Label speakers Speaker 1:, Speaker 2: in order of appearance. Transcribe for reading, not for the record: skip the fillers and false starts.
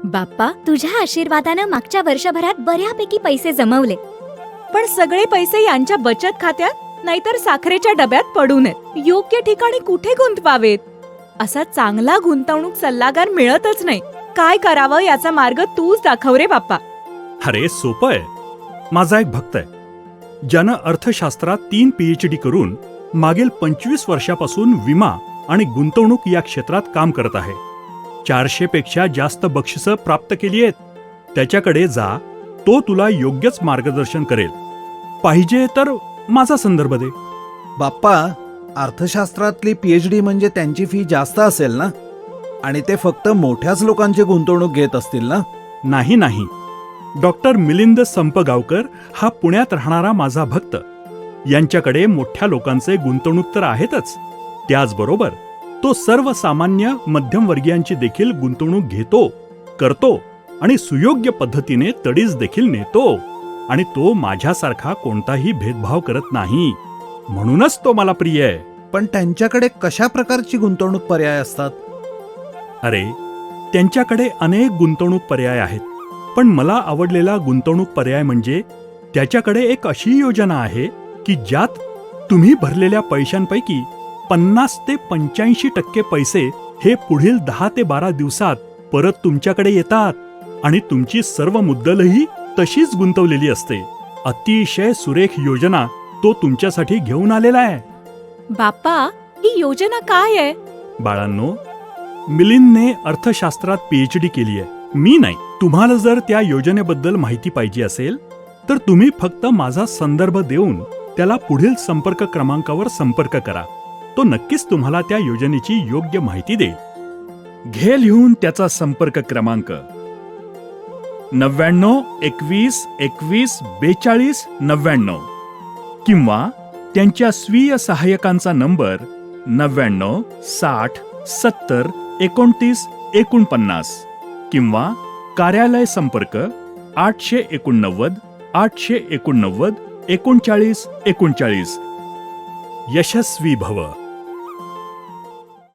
Speaker 1: बाप्पा, तुझ्या आशीर्वादानं मागच्या वर्षभरात बऱ्यापैकी पैसे जमवले.
Speaker 2: पण सगळे पैसे यांच्या बचत खात्यात नाहीतर साखरेच्या डब्यात पडू नयेत. योग्य ठिकाणी कुठे गुंतवावेत? असा चांगला गुंतवणूक सल्लागार मिळतच नाही. काय करावं याचा मार्ग तूच दाखव रे बाप्पा.
Speaker 3: अरे सोपं आहे. माझा एक भक्त आहे ज्यानं अर्थशास्त्रात 3 PhD करून मागील 25 वर्षापासून विमा आणि गुंतवणूक या क्षेत्रात काम करत आहे. 400 पेक्षा जास्त बक्षिसं प्राप्त केली आहेत. त्याच्याकडे जा, तो तुला योग्यच मार्गदर्शन करेल. पाहिजे तर माझा संदर्भ दे.
Speaker 4: बाप्पा, अर्थशास्त्रातली PhD म्हणजे त्यांची फी जास्त असेल ना? आणि ते फक्त मोठ्याच लोकांची गुंतवणूक घेत असतील ना?
Speaker 3: नाही. डॉक्टर मिलिंद संपगावकर हा पुण्यात राहणारा माझा भक्त. यांच्याकडे मोठ्या लोकांचे गुंतवणूक तर आहेतच, त्याचबरोबर तो सर्वसामान्य मध्यमवर्गीयांची देखील गुंतवणूक घेतो, करतो आणि सुयोग्य पद्धतीने तडीस देखील नेतो. आणि तो माझ्यासारखा कोणताही भेदभाव करत नाही. म्हणूनच तो मला प्रिय आहे.
Speaker 4: पण त्यांच्याकडे कशा प्रकारची गुंतवणूक पर्याय असतात?
Speaker 3: अरे, त्यांच्याकडे अनेक गुंतवणूक पर्याय आहेत. पण मला आवडलेला गुंतवणूक पर्याय म्हणजे त्याच्याकडे एक अशी योजना आहे की ज्यात तुम्ही भरलेल्या पैशांपैकी 50 ते 85% पैसे हे पुढील 10 ते 12 दिवसात परत तुमच्याकडे येतात आणि तुमची सर्व मुद्दलही तशीच गुंतवलेली असते. अतिशय सुरेख योजना तो तुमच्यासाठी घेऊन आलेला आहे.
Speaker 2: बाप्पा, ही योजना काय आहे?
Speaker 3: बाळांनो, मिलिंदने अर्थशास्त्रात PhD केली आहे, मी नाही. तुम्हाला जर त्या योजनेबद्दल माहिती पाहिजे असेल तर तुम्ही फक्त माझा संदर्भ देऊन त्याला पुढील संपर्क क्रमांकावर संपर्क करा. तो नक्कीच तुम्हाला त्या योजनेची योग्य माहिती देईल. घे लिहून त्याचा संपर्क क्रमांक 99 21 21 42 99 किंवा त्यांच्या स्वीय सहाय्यकांचा नंबर 99 60 70 29 49 किंवा कार्यालय संपर्क 889 889 39 39. यशस्वी भव.